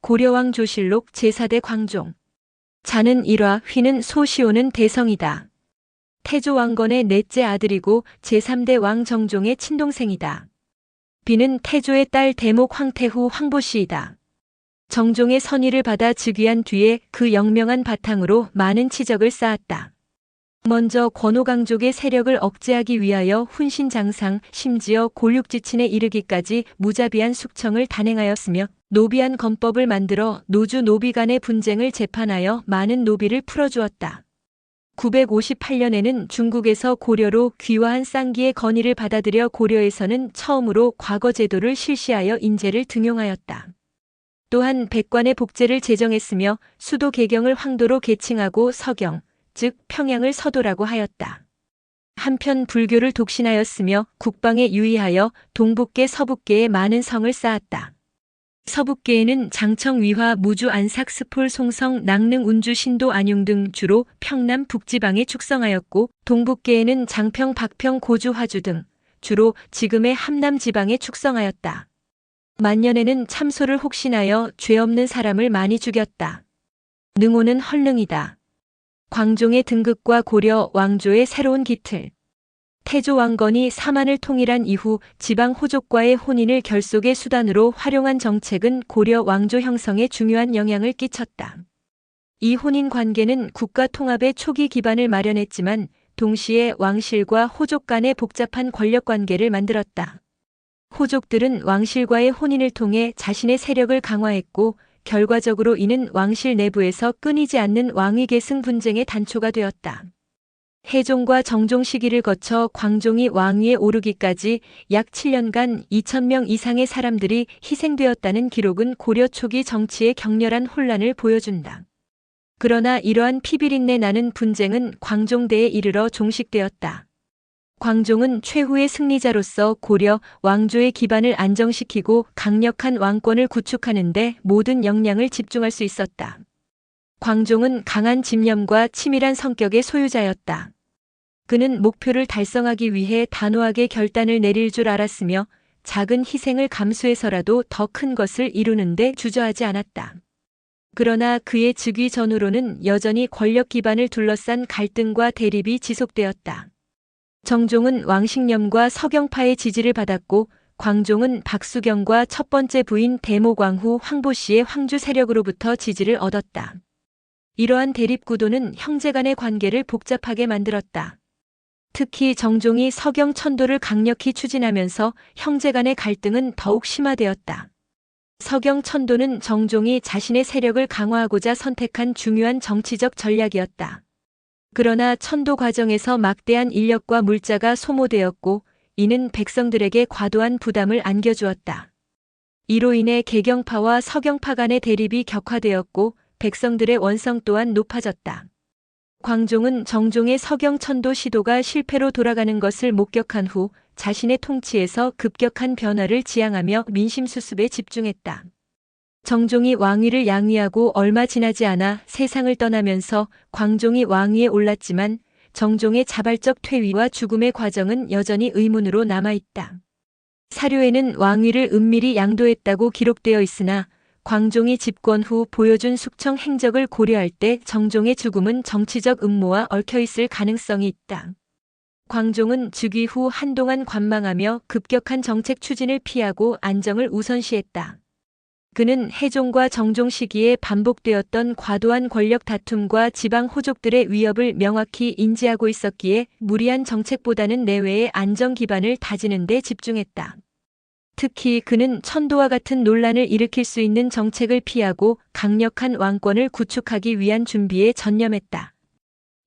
고려왕 조실록 제4대 광종. 자는 일화, 휘는 소시오는 대성이다. 태조 왕건의 넷째 아들이고 제3대 왕 정종의 친동생이다. 비는 태조의 딸 대목 황태후 황보씨이다. 정종의 선의를 받아 즉위한 뒤에 그 영명한 바탕으로 많은 치적을 쌓았다. 먼저 권오강족의 세력을 억제하기 위하여 훈신장상, 심지어 골육지친에 이르기까지 무자비한 숙청을 단행하였으며 노비한 검법을 만들어 노주 노비 간의 분쟁을 재판하여 많은 노비를 풀어주었다. 958년에는 중국에서 고려로 귀화한 쌍기의 건의를 받아들여 고려에서는 처음으로 과거제도를 실시하여 인재를 등용하였다. 또한 백관의 복제를 제정했으며 수도 개경을 황도로 개칭하고 서경, 즉 평양을 서도라고 하였다. 한편 불교를 독신하였으며 국방에 유의하여 동북계 서북계에 많은 성을 쌓았다. 서북계에는 장청 위화 무주 안삭 스폴 송성 낙릉 운주 신도 안용 등 주로 평남 북지방에 축성하였고 동북계에는 장평 박평 고주 화주 등 주로 지금의 함남 지방에 축성하였다. 만년에는 참소를 혹신하여 죄 없는 사람을 많이 죽였다. 능오는 헐능이다. 광종의 등극과 고려 왕조의 새로운 기틀. 태조 왕건이 사만을 통일한 이후 지방 호족과의 혼인을 결속의 수단으로 활용한 정책은 고려 왕조 형성에 중요한 영향을 끼쳤다. 이 혼인 관계는 국가 통합의 초기 기반을 마련했지만 동시에 왕실과 호족 간의 복잡한 권력 관계를 만들었다. 호족들은 왕실과의 혼인을 통해 자신의 세력을 강화했고 결과적으로 이는 왕실 내부에서 끊이지 않는 왕위 계승 분쟁의 단초가 되었다. 해종과 정종 시기를 거쳐 광종이 왕위에 오르기까지 약 7년간 2,000명 이상의 사람들이 희생되었다는 기록은 고려 초기 정치의 격렬한 혼란을 보여준다. 그러나 이러한 피비린내 나는 분쟁은 광종대에 이르러 종식되었다. 광종은 최후의 승리자로서 고려 왕조의 기반을 안정시키고 강력한 왕권을 구축하는 데 모든 역량을 집중할 수 있었다. 광종은 강한 집념과 치밀한 성격의 소유자였다. 그는 목표를 달성하기 위해 단호하게 결단을 내릴 줄 알았으며 작은 희생을 감수해서라도 더 큰 것을 이루는 데 주저하지 않았다. 그러나 그의 즉위 전후로는 여전히 권력 기반을 둘러싼 갈등과 대립이 지속되었다. 정종은 왕식념과 서경파의 지지를 받았고 광종은 박수경과 첫 번째 부인 대모광후 황보씨의 황주 세력으로부터 지지를 얻었다. 이러한 대립 구도는 형제 간의 관계를 복잡하게 만들었다. 특히 정종이 서경 천도를 강력히 추진하면서 형제 간의 갈등은 더욱 심화되었다. 서경 천도는 정종이 자신의 세력을 강화하고자 선택한 중요한 정치적 전략이었다. 그러나 천도 과정에서 막대한 인력과 물자가 소모되었고 이는 백성들에게 과도한 부담을 안겨주었다. 이로 인해 개경파와 서경파 간의 대립이 격화되었고 백성들의 원성 또한 높아졌다. 광종은 정종의 서경 천도 시도가 실패로 돌아가는 것을 목격한 후 자신의 통치에서 급격한 변화를 지향하며 민심 수습에 집중했다. 정종이 왕위를 양위하고 얼마 지나지 않아 세상을 떠나면서 광종이 왕위에 올랐지만 정종의 자발적 퇴위와 죽음의 과정은 여전히 의문으로 남아있다. 사료에는 왕위를 은밀히 양도했다고 기록되어 있으나 광종이 집권 후 보여준 숙청 행적을 고려할 때 정종의 죽음은 정치적 음모와 얽혀있을 가능성이 있다. 광종은 즉위 후 한동안 관망하며 급격한 정책 추진을 피하고 안정을 우선시했다. 그는 해종과 정종 시기에 반복되었던 과도한 권력 다툼과 지방 호족들의 위협을 명확히 인지하고 있었기에 무리한 정책보다는 내외의 안정 기반을 다지는 데 집중했다. 특히 그는 천도와 같은 논란을 일으킬 수 있는 정책을 피하고 강력한 왕권을 구축하기 위한 준비에 전념했다.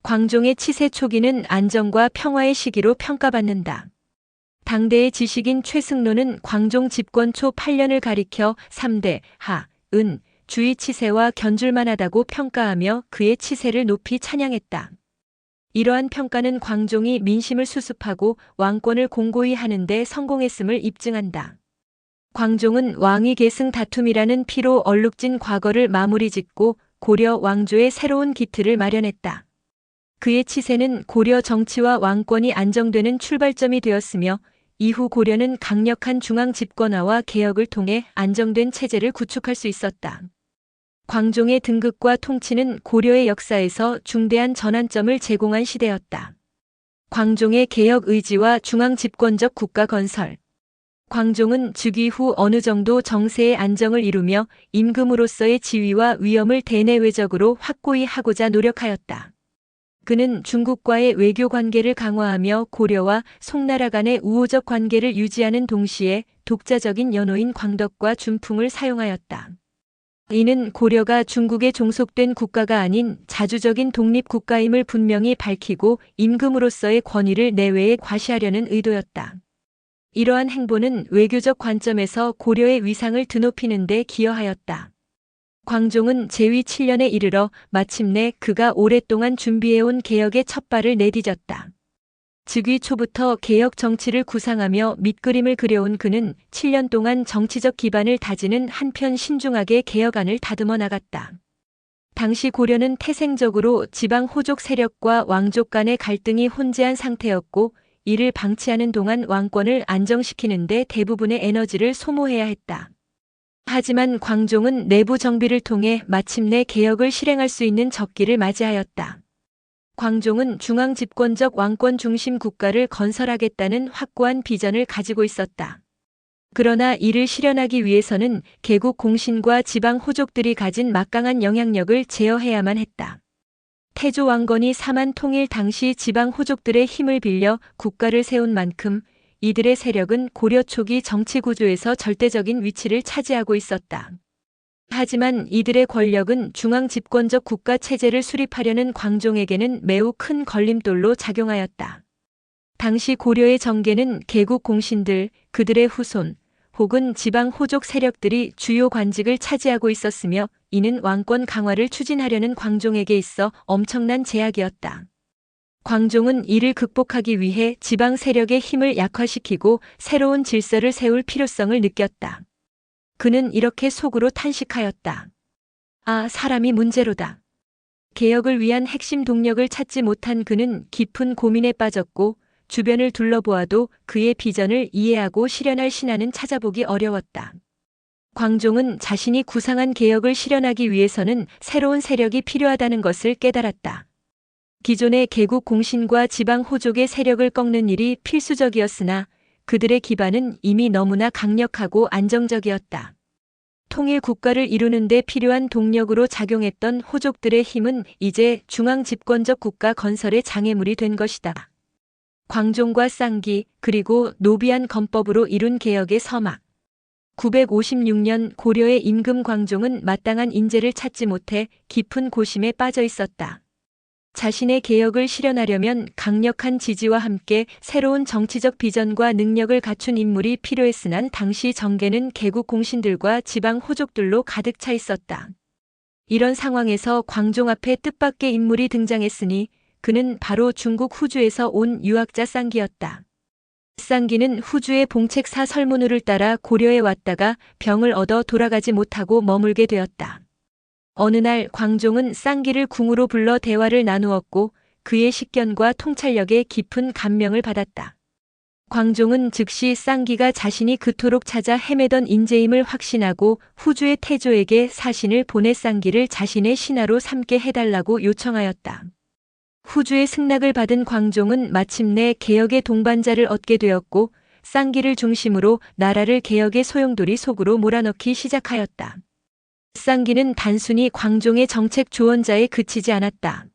광종의 치세 초기는 안정과 평화의 시기로 평가받는다. 당대의 지식인 최승로는 광종 집권 초 8년을 가리켜 3대 하, 은, 주의 치세와 견줄만하다고 평가하며 그의 치세를 높이 찬양했다. 이러한 평가는 광종이 민심을 수습하고 왕권을 공고히 하는 데 성공했음을 입증한다. 광종은 왕위 계승 다툼이라는 피로 얼룩진 과거를 마무리 짓고 고려 왕조의 새로운 기틀을 마련했다. 그의 치세는 고려 정치와 왕권이 안정되는 출발점이 되었으며 이후 고려는 강력한 중앙 집권화와 개혁을 통해 안정된 체제를 구축할 수 있었다. 광종의 등극과 통치는 고려의 역사에서 중대한 전환점을 제공한 시대였다. 광종의 개혁 의지와 중앙 집권적 국가 건설. 광종은 즉위 후 어느 정도 정세의 안정을 이루며 임금으로서의 지위와 위엄을 대내외적으로 확고히 하고자 노력하였다. 그는 중국과의 외교 관계를 강화하며 고려와 송나라 간의 우호적 관계를 유지하는 동시에 독자적인 연호인 광덕과 준풍을 사용하였다. 이는 고려가 중국에 종속된 국가가 아닌 자주적인 독립국가임을 분명히 밝히고 임금으로서의 권위를 내외에 과시하려는 의도였다. 이러한 행보는 외교적 관점에서 고려의 위상을 드높이는 데 기여하였다. 광종은 재위 7년에 이르러 마침내 그가 오랫동안 준비해온 개혁의 첫발을 내디뎠다. 즉위 초부터 개혁 정치를 구상하며 밑그림을 그려온 그는 7년 동안 정치적 기반을 다지는 한편 신중하게 개혁안을 다듬어 나갔다. 당시 고려는 태생적으로 지방 호족 세력과 왕족 간의 갈등이 혼재한 상태였고 이를 방치하는 동안 왕권을 안정시키는 데 대부분의 에너지를 소모해야 했다. 하지만 광종은 내부 정비를 통해 마침내 개혁을 실행할 수 있는 적기를 맞이하였다. 광종은 중앙 집권적 왕권 중심 국가를 건설하겠다는 확고한 비전을 가지고 있었다. 그러나 이를 실현하기 위해서는 개국 공신과 지방 호족들이 가진 막강한 영향력을 제어해야만 했다. 태조 왕건이 삼한 통일 당시 지방 호족들의 힘을 빌려 국가를 세운 만큼 이들의 세력은 고려 초기 정치 구조에서 절대적인 위치를 차지하고 있었다. 하지만 이들의 권력은 중앙 집권적 국가 체제를 수립하려는 광종에게는 매우 큰 걸림돌로 작용하였다. 당시 고려의 정계는 개국 공신들, 그들의 후손, 혹은 지방 호족 세력들이 주요 관직을 차지하고 있었으며 이는 왕권 강화를 추진하려는 광종에게 있어 엄청난 제약이었다. 광종은 이를 극복하기 위해 지방 세력의 힘을 약화시키고 새로운 질서를 세울 필요성을 느꼈다. 그는 이렇게 속으로 탄식하였다. 아, 사람이 문제로다. 개혁을 위한 핵심 동력을 찾지 못한 그는 깊은 고민에 빠졌고 주변을 둘러보아도 그의 비전을 이해하고 실현할 신안은 찾아보기 어려웠다. 광종은 자신이 구상한 개혁을 실현하기 위해서는 새로운 세력이 필요하다는 것을 깨달았다. 기존의 개국 공신과 지방 호족의 세력을 꺾는 일이 필수적이었으나 그들의 기반은 이미 너무나 강력하고 안정적이었다. 통일 국가를 이루는 데 필요한 동력으로 작용했던 호족들의 힘은 이제 중앙 집권적 국가 건설의 장애물이 된 것이다. 광종과 쌍기 그리고 노비안 건법으로 이룬 개혁의 서막. 956년 고려의 임금 광종은 마땅한 인재를 찾지 못해 깊은 고심에 빠져 있었다. 자신의 개혁을 실현하려면 강력한 지지와 함께 새로운 정치적 비전과 능력을 갖춘 인물이 필요했으나 당시 정계는 개국 공신들과 지방 호족들로 가득 차 있었다. 이런 상황에서 광종 앞에 뜻밖의 인물이 등장했으니 그는 바로 중국 후주에서 온 유학자 쌍기였다. 쌍기는 후주의 봉책사 설문우를 따라 고려에 왔다가 병을 얻어 돌아가지 못하고 머물게 되었다. 어느 날 광종은 쌍기를 궁으로 불러 대화를 나누었고 그의 식견과 통찰력에 깊은 감명을 받았다. 광종은 즉시 쌍기가 자신이 그토록 찾아 헤매던 인재임을 확신하고 후주의 태조에게 사신을 보내 쌍기를 자신의 신하로 삼게 해달라고 요청하였다. 후주의 승낙을 받은 광종은 마침내 개혁의 동반자를 얻게 되었고 쌍기를 중심으로 나라를 개혁의 소용돌이 속으로 몰아넣기 시작하였다. 쌍기는 단순히 광종의 정책 조언자에 그치지 않았다.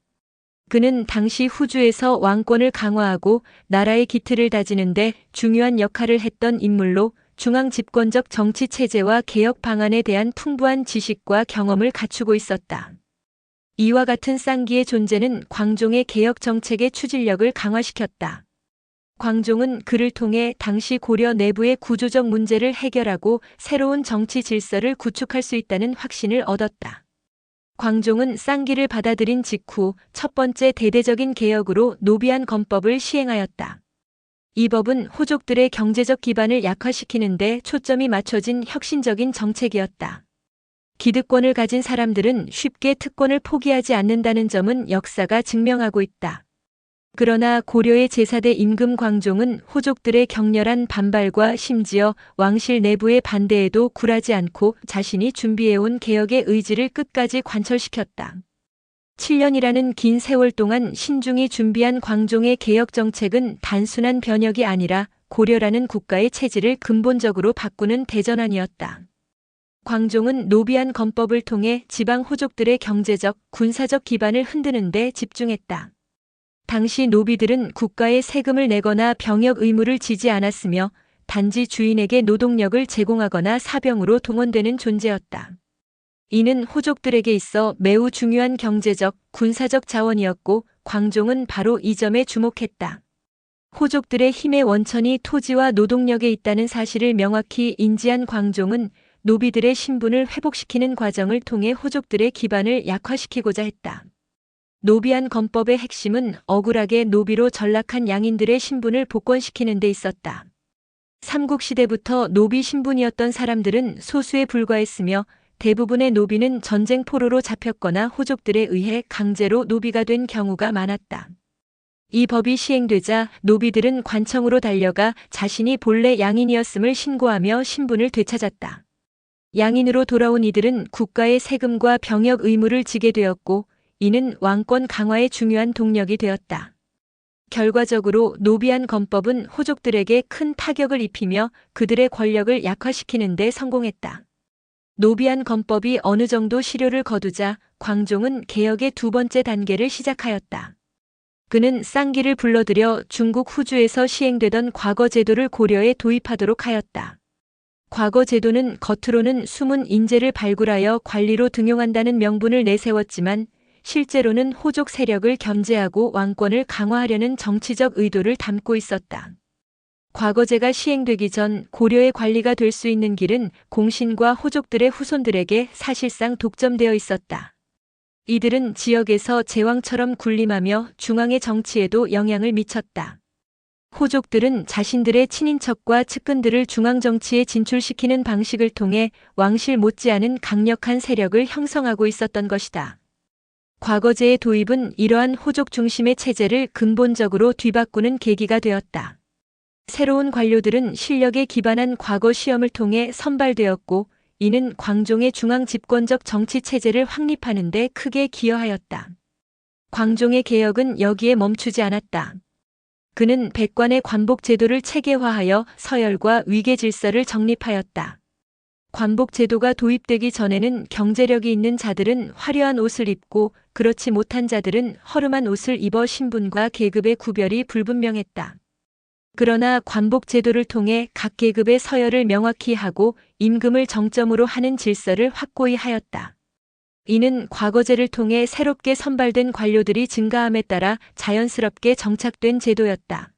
그는 당시 후주에서 왕권을 강화하고 나라의 기틀을 다지는데 중요한 역할을 했던 인물로 중앙 집권적 정치 체제와 개혁 방안에 대한 풍부한 지식과 경험을 갖추고 있었다. 이와 같은 쌍기의 존재는 광종의 개혁 정책의 추진력을 강화시켰다. 광종은 그를 통해 당시 고려 내부의 구조적 문제를 해결하고 새로운 정치 질서를 구축할 수 있다는 확신을 얻었다. 광종은 쌍기를 받아들인 직후 첫 번째 대대적인 개혁으로 노비안 건법을 시행하였다. 이 법은 호족들의 경제적 기반을 약화시키는 데 초점이 맞춰진 혁신적인 정책이었다. 기득권을 가진 사람들은 쉽게 특권을 포기하지 않는다는 점은 역사가 증명하고 있다. 그러나 고려의 제4대 임금 광종은 호족들의 격렬한 반발과 심지어 왕실 내부의 반대에도 굴하지 않고 자신이 준비해온 개혁의 의지를 끝까지 관철시켰다. 7년이라는 긴 세월 동안 신중히 준비한 광종의 개혁 정책은 단순한 변혁이 아니라 고려라는 국가의 체질을 근본적으로 바꾸는 대전환이었다. 광종은 노비안 건법을 통해 지방 호족들의 경제적, 군사적 기반을 흔드는 데 집중했다. 당시 노비들은 국가에 세금을 내거나 병역 의무를 지지 않았으며 단지 주인에게 노동력을 제공하거나 사병으로 동원되는 존재였다. 이는 호족들에게 있어 매우 중요한 경제적, 군사적 자원이었고 광종은 바로 이 점에 주목했다. 호족들의 힘의 원천이 토지와 노동력에 있다는 사실을 명확히 인지한 광종은 노비들의 신분을 회복시키는 과정을 통해 호족들의 기반을 약화시키고자 했다. 노비안 건법의 핵심은 억울하게 노비로 전락한 양인들의 신분을 복권시키는 데 있었다. 삼국시대부터 노비 신분이었던 사람들은 소수에 불과했으며 대부분의 노비는 전쟁 포로로 잡혔거나 호족들에 의해 강제로 노비가 된 경우가 많았다. 이 법이 시행되자 노비들은 관청으로 달려가 자신이 본래 양인이었음을 신고하며 신분을 되찾았다. 양인으로 돌아온 이들은 국가의 세금과 병역 의무를 지게 되었고 이는 왕권 강화의 중요한 동력이 되었다. 결과적으로 노비안 건법은 호족들에게 큰 타격을 입히며 그들의 권력을 약화시키는 데 성공했다. 노비안 건법이 어느 정도 실효를 거두자 광종은 개혁의 두 번째 단계를 시작하였다. 그는 쌍기를 불러들여 중국 후주에서 시행되던 과거 제도를 고려에 도입하도록 하였다. 과거 제도는 겉으로는 숨은 인재를 발굴하여 관리로 등용한다는 명분을 내세웠지만 실제로는 호족 세력을 견제하고 왕권을 강화하려는 정치적 의도를 담고 있었다. 과거제가 시행되기 전 고려의 관리가 될 수 있는 길은 공신과 호족들의 후손들에게 사실상 독점되어 있었다. 이들은 지역에서 제왕처럼 군림하며 중앙의 정치에도 영향을 미쳤다. 호족들은 자신들의 친인척과 측근들을 중앙정치에 진출시키는 방식을 통해 왕실 못지않은 강력한 세력을 형성하고 있었던 것이다. 과거제의 도입은 이러한 호족 중심의 체제를 근본적으로 뒤바꾸는 계기가 되었다. 새로운 관료들은 실력에 기반한 과거 시험을 통해 선발되었고 이는 광종의 중앙 집권적 정치 체제를 확립하는 데 크게 기여하였다. 광종의 개혁은 여기에 멈추지 않았다. 그는 백관의 관복 제도를 체계화하여 서열과 위계 질서를 정립하였다. 관복 제도가 도입되기 전에는 경제력이 있는 자들은 화려한 옷을 입고 그렇지 못한 자들은 허름한 옷을 입어 신분과 계급의 구별이 불분명했다. 그러나 관복 제도를 통해 각 계급의 서열을 명확히 하고 임금을 정점으로 하는 질서를 확고히 하였다. 이는 과거제를 통해 새롭게 선발된 관료들이 증가함에 따라 자연스럽게 정착된 제도였다.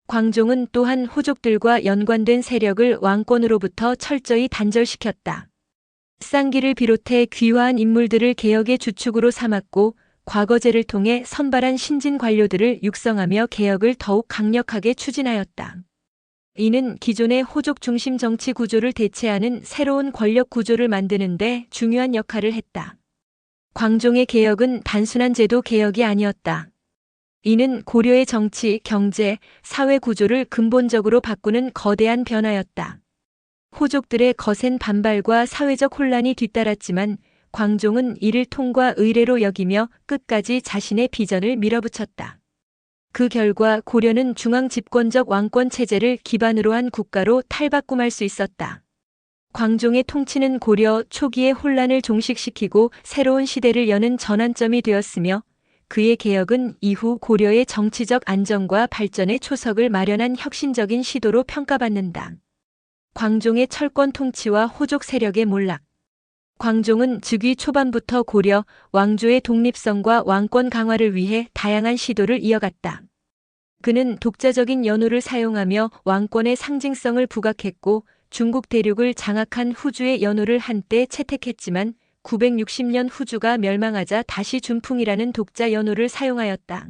광종은 또한 호족들과 연관된 세력을 왕권으로부터 철저히 단절시켰다. 쌍기를 비롯해 귀화한 인물들을 개혁의 주축으로 삼았고 과거제를 통해 선발한 신진 관료들을 육성하며 개혁을 더욱 강력하게 추진하였다. 이는 기존의 호족 중심 정치 구조를 대체하는 새로운 권력 구조를 만드는 데 중요한 역할을 했다. 광종의 개혁은 단순한 제도 개혁이 아니었다. 이는 고려의 정치, 경제, 사회 구조를 근본적으로 바꾸는 거대한 변화였다. 호족들의 거센 반발과 사회적 혼란이 뒤따랐지만 광종은 이를 통과 의례로 여기며 끝까지 자신의 비전을 밀어붙였다. 그 결과 고려는 중앙 집권적 왕권 체제를 기반으로 한 국가로 탈바꿈할 수 있었다. 광종의 통치는 고려 초기의 혼란을 종식시키고 새로운 시대를 여는 전환점이 되었으며 그의 개혁은 이후 고려의 정치적 안정과 발전의 초석을 마련한 혁신적인 시도로 평가받는다. 광종의 철권 통치와 호족 세력의 몰락. 광종은 즉위 초반부터 고려 왕조의 독립성과 왕권 강화를 위해 다양한 시도를 이어갔다. 그는 독자적인 연호를 사용하며 왕권의 상징성을 부각했고 중국 대륙을 장악한 후주의 연호를 한때 채택했지만 960년 후주가 멸망하자 다시 준풍이라는 독자 연호를 사용하였다.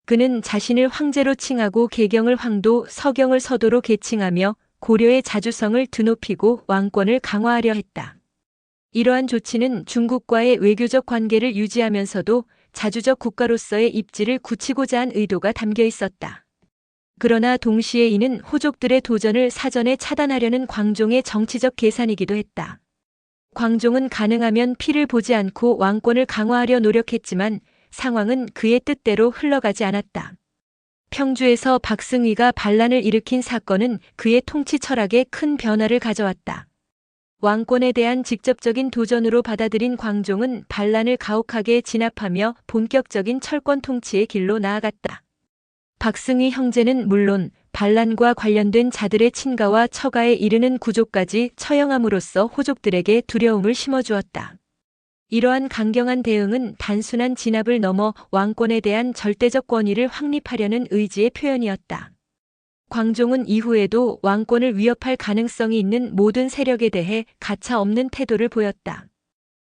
그는 자신을 황제로 칭하고 계경을 황도, 서경을 서도로 계칭하며 고려의 자주성을 드높이고 왕권을 강화하려 했다. 이러한 조치는 중국과의 외교적 관계를 유지하면서도 자주적 국가로서의 입지를 굳히고자 한 의도가 담겨 있었다. 그러나 동시에 이는 호족들의 도전을 사전에 차단하려는 광종의 정치적 계산이기도 했다. 광종은 가능하면 피를 보지 않고 왕권을 강화하려 노력했지만 상황은 그의 뜻대로 흘러가지 않았다. 평주에서 박승희가 반란을 일으킨 사건은 그의 통치 철학에 큰 변화를 가져왔다. 왕권에 대한 직접적인 도전으로 받아들인 광종은 반란을 가혹하게 진압하며 본격적인 철권 통치의 길로 나아갔다. 박승희 형제는 물론 반란과 관련된 자들의 친가와 처가에 이르는 구족까지 처형함으로써 호족들에게 두려움을 심어주었다. 이러한 강경한 대응은 단순한 진압을 넘어 왕권에 대한 절대적 권위를 확립하려는 의지의 표현이었다. 광종은 이후에도 왕권을 위협할 가능성이 있는 모든 세력에 대해 가차없는 태도를 보였다.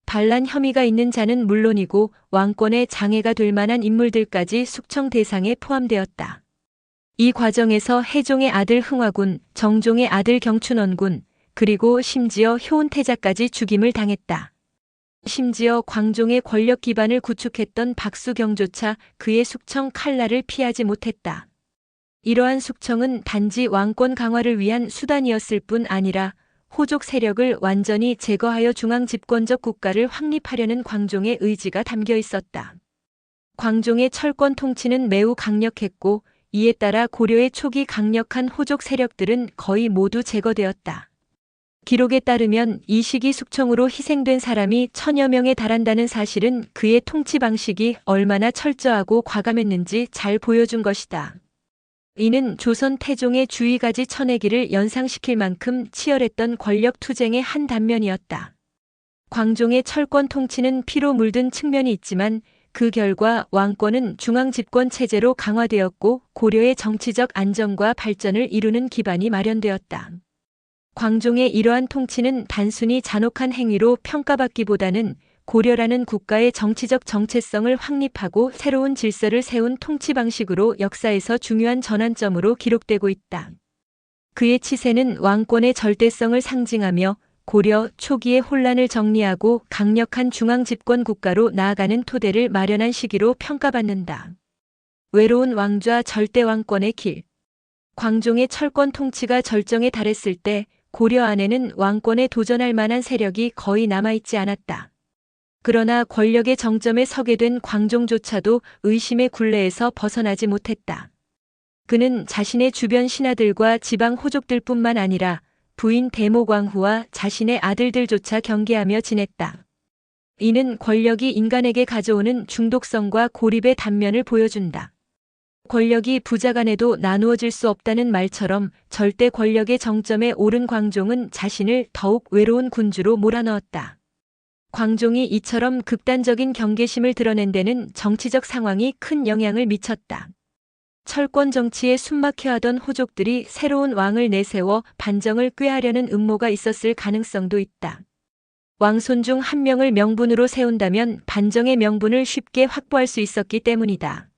반란 혐의가 있는 자는 물론이고 왕권에 장애가 될 만한 인물들까지 숙청 대상에 포함되었다. 이 과정에서 해종의 아들 흥화군, 정종의 아들 경춘원군, 그리고 심지어 효은태자까지 죽임을 당했다. 심지어 광종의 권력 기반을 구축했던 박수경조차 그의 숙청 칼날을 피하지 못했다. 이러한 숙청은 단지 왕권 강화를 위한 수단이었을 뿐 아니라 호족 세력을 완전히 제거하여 중앙 집권적 국가를 확립하려는 광종의 의지가 담겨 있었다. 광종의 철권 통치는 매우 강력했고 이에 따라 고려의 초기 강력한 호족 세력들은 거의 모두 제거되었다. 기록에 따르면 이 시기 숙청으로 희생된 사람이 1000여 명에 달한다는 사실은 그의 통치 방식이 얼마나 철저하고 과감했는지 잘 보여준 것이다. 이는 조선 태종의 주의가지 쳐내기를 연상시킬 만큼 치열했던 권력 투쟁의 한 단면이었다. 광종의 철권 통치는 피로 물든 측면이 있지만 그 결과 왕권은 중앙 집권 체제로 강화되었고 고려의 정치적 안정과 발전을 이루는 기반이 마련되었다. 광종의 이러한 통치는 단순히 잔혹한 행위로 평가받기보다는 고려라는 국가의 정치적 정체성을 확립하고 새로운 질서를 세운 통치 방식으로 역사에서 중요한 전환점으로 기록되고 있다. 그의 치세는 왕권의 절대성을 상징하며 고려 초기의 혼란을 정리하고 강력한 중앙 집권 국가로 나아가는 토대를 마련한 시기로 평가받는다. 외로운 왕좌 절대 왕권의 길. 광종의 철권 통치가 절정에 달했을 때 고려 안에는 왕권에 도전할 만한 세력이 거의 남아있지 않았다. 그러나 권력의 정점에 서게 된 광종조차도 의심의 굴레에서 벗어나지 못했다. 그는 자신의 주변 신하들과 지방 호족들뿐만 아니라 부인 대모광후와 자신의 아들들조차 경계하며 지냈다. 이는 권력이 인간에게 가져오는 중독성과 고립의 단면을 보여준다. 권력이 부자 간에도 나누어질 수 없다는 말처럼 절대 권력의 정점에 오른 광종은 자신을 더욱 외로운 군주로 몰아넣었다. 광종이 이처럼 극단적인 경계심을 드러낸 데는 정치적 상황이 큰 영향을 미쳤다. 철권 정치에 숨막혀하던 호족들이 새로운 왕을 내세워 반정을 꾀하려는 음모가 있었을 가능성도 있다. 왕손 중 한 명을 명분으로 세운다면 반정의 명분을 쉽게 확보할 수 있었기 때문이다.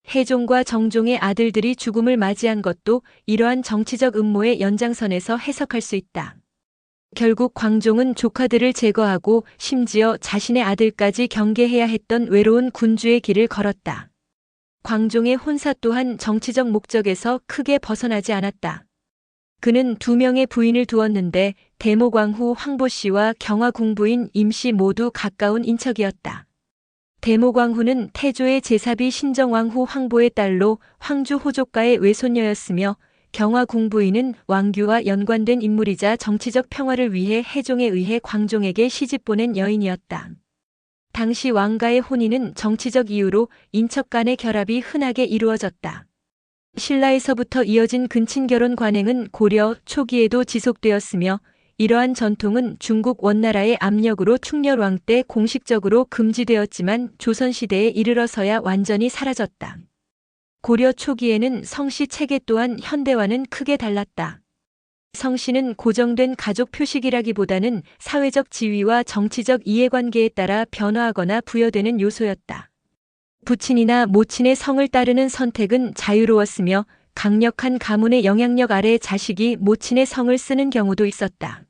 해종과 정종의 아들들이 죽음을 맞이한 것도 이러한 정치적 음모의 연장선에서 해석할 수 있다. 결국 광종은 조카들을 제거하고 심지어 자신의 아들까지 경계해야 했던 외로운 군주의 길을 걸었다. 광종의 혼사 또한 정치적 목적에서 크게 벗어나지 않았다. 그는 2명의 부인을 두었는데 대모광후 황보씨와 경화궁부인 임씨 모두 가까운 인척이었다. 대모광후는 태조의 제사비 신정왕후 황보의 딸로 황주 호족가의 외손녀였으며 경화궁부인은 왕규와 연관된 인물이자 정치적 평화를 위해 해종에 의해 광종에게 시집보낸 여인이었다. 당시 왕가의 혼인은 정치적 이유로 인척 간의 결합이 흔하게 이루어졌다. 신라에서부터 이어진 근친결혼 관행은 고려 초기에도 지속되었으며 이러한 전통은 중국 원나라의 압력으로 충렬왕 때 공식적으로 금지되었지만 조선시대에 이르러서야 완전히 사라졌다. 고려 초기에는 성씨 체계 또한 현대와는 크게 달랐다. 성씨는 고정된 가족 표식이라기보다는 사회적 지위와 정치적 이해관계에 따라 변화하거나 부여되는 요소였다. 부친이나 모친의 성을 따르는 선택은 자유로웠으며 강력한 가문의 영향력 아래 자식이 모친의 성을 쓰는 경우도 있었다.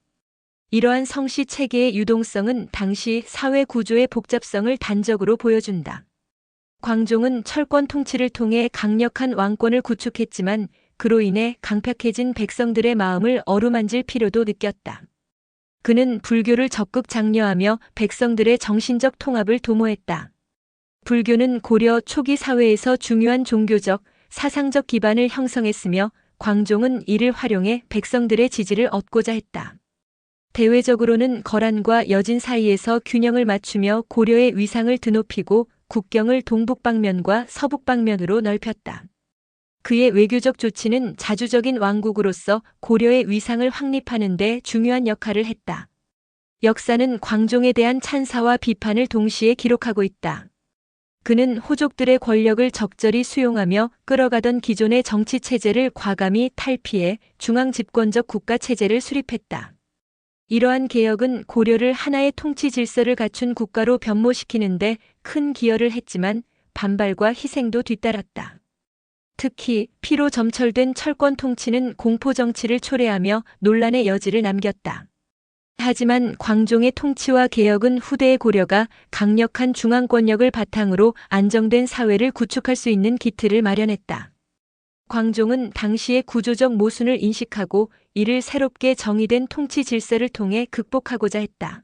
이러한 성씨 체계의 유동성은 당시 사회 구조의 복잡성을 단적으로 보여준다. 광종은 철권 통치를 통해 강력한 왕권을 구축했지만 그로 인해 강팍해진 백성들의 마음을 어루만질 필요도 느꼈다. 그는 불교를 적극 장려하며 백성들의 정신적 통합을 도모했다. 불교는 고려 초기 사회에서 중요한 종교적, 사상적 기반을 형성했으며 광종은 이를 활용해 백성들의 지지를 얻고자 했다. 대외적으로는 거란과 여진 사이에서 균형을 맞추며 고려의 위상을 드높이고 국경을 동북방면과 서북방면으로 넓혔다. 그의 외교적 조치는 자주적인 왕국으로서 고려의 위상을 확립하는 데 중요한 역할을 했다. 역사는 광종에 대한 찬사와 비판을 동시에 기록하고 있다. 그는 호족들의 권력을 적절히 수용하며 끌어가던 기존의 정치 체제를 과감히 탈피해 중앙 집권적 국가 체제를 수립했다. 이러한 개혁은 고려를 하나의 통치 질서를 갖춘 국가로 변모시키는데 큰 기여를 했지만 반발과 희생도 뒤따랐다. 특히 피로 점철된 철권 통치는 공포 정치를 초래하며 논란의 여지를 남겼다. 하지만 광종의 통치와 개혁은 후대의 고려가 강력한 중앙 권력을 바탕으로 안정된 사회를 구축할 수 있는 기틀을 마련했다. 광종은 당시의 구조적 모순을 인식하고 이를 새롭게 정의된 통치 질서를 통해 극복하고자 했다.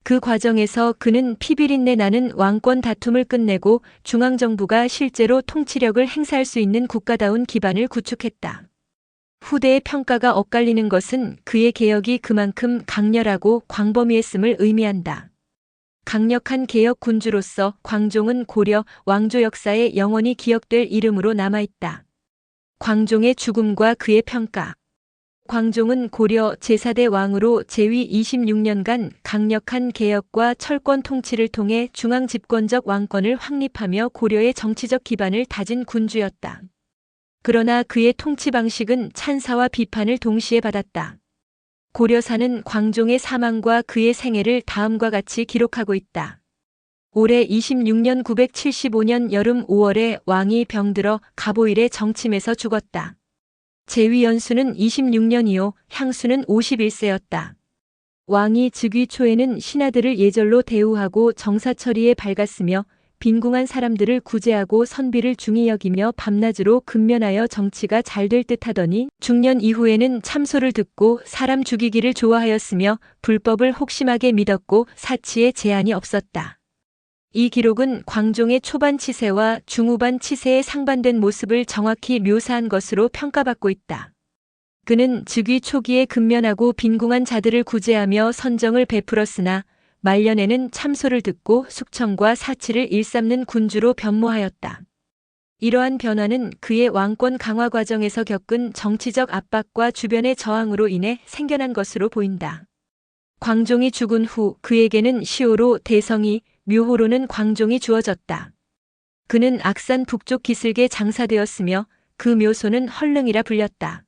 그 과정에서 그는 피비린내 나는 왕권 다툼을 끝내고 중앙정부가 실제로 통치력을 행사할 수 있는 국가다운 기반을 구축했다. 후대의 평가가 엇갈리는 것은 그의 개혁이 그만큼 강렬하고 광범위했음을 의미한다. 강력한 개혁 군주로서 광종은 고려 왕조 역사에 영원히 기억될 이름으로 남아있다. 광종의 죽음과 그의 평가. 광종은 고려 제4대 왕으로 재위 26년간 강력한 개혁과 철권 통치를 통해 중앙 집권적 왕권을 확립하며 고려의 정치적 기반을 다진 군주였다. 그러나 그의 통치 방식은 찬사와 비판을 동시에 받았다. 고려사는 광종의 사망과 그의 생애를 다음과 같이 기록하고 있다. 올해 26년 975년 여름 5월에 왕이 병들어 가보일에 정침에서 죽었다. 재위 연수는 26년이요 향수는 51세였다. 왕이 즉위 초에는 신하들을 예절로 대우하고 정사 처리에 밝았으며 빈궁한 사람들을 구제하고 선비를 중히 여기며 밤낮으로 근면하여 정치가 잘 될 듯하더니 중년 이후에는 참소를 듣고 사람 죽이기를 좋아하였으며 불법을 혹심하게 믿었고 사치에 제한이 없었다. 이 기록은 광종의 초반 치세와 중후반 치세의 상반된 모습을 정확히 묘사한 것으로 평가받고 있다. 그는 즉위 초기에 근면하고 빈궁한 자들을 구제하며 선정을 베풀었으나 말년에는 참소를 듣고 숙청과 사치를 일삼는 군주로 변모하였다. 이러한 변화는 그의 왕권 강화 과정에서 겪은 정치적 압박과 주변의 저항으로 인해 생겨난 것으로 보인다. 광종이 죽은 후 그에게는 시호로 대성이, 묘호로는 광종이 주어졌다. 그는 악산 북쪽 기슭에 장사되었으며 그 묘소는 헐릉이라 불렸다.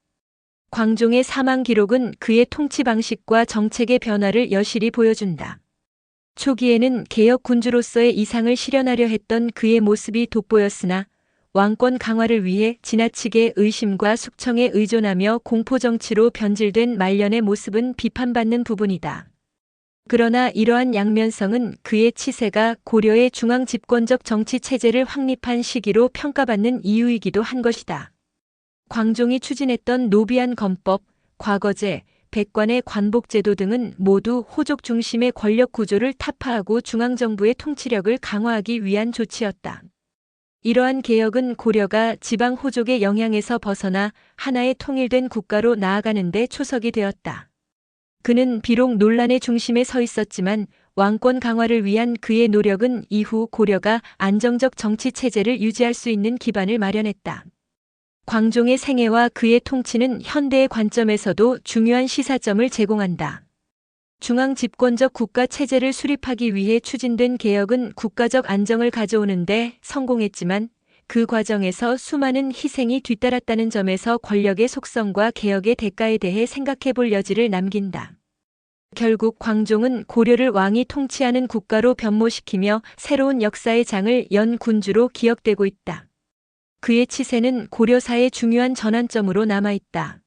광종의 사망 기록은 그의 통치 방식과 정책의 변화를 여실히 보여준다. 초기에는 개혁 군주로서의 이상을 실현하려 했던 그의 모습이 돋보였으나 왕권 강화를 위해 지나치게 의심과 숙청에 의존하며 공포 정치로 변질된 말년의 모습은 비판받는 부분이다. 그러나 이러한 양면성은 그의 치세가 고려의 중앙 집권적 정치 체제를 확립한 시기로 평가받는 이유이기도 한 것이다. 광종이 추진했던 노비안 검법, 과거제, 백관의 관복제도 등은 모두 호족 중심의 권력 구조를 타파하고 중앙정부의 통치력을 강화하기 위한 조치였다. 이러한 개혁은 고려가 지방 호족의 영향에서 벗어나 하나의 통일된 국가로 나아가는 데 초석이 되었다. 그는 비록 논란의 중심에 서 있었지만 왕권 강화를 위한 그의 노력은 이후 고려가 안정적 정치 체제를 유지할 수 있는 기반을 마련했다. 광종의 생애와 그의 통치는 현대의 관점에서도 중요한 시사점을 제공한다. 중앙 집권적 국가 체제를 수립하기 위해 추진된 개혁은 국가적 안정을 가져오는데 성공했지만 그 과정에서 수많은 희생이 뒤따랐다는 점에서 권력의 속성과 개혁의 대가에 대해 생각해 볼 여지를 남긴다. 결국 광종은 고려를 왕이 통치하는 국가로 변모시키며 새로운 역사의 장을 연 군주로 기억되고 있다. 그의 치세는 고려사의 중요한 전환점으로 남아있다.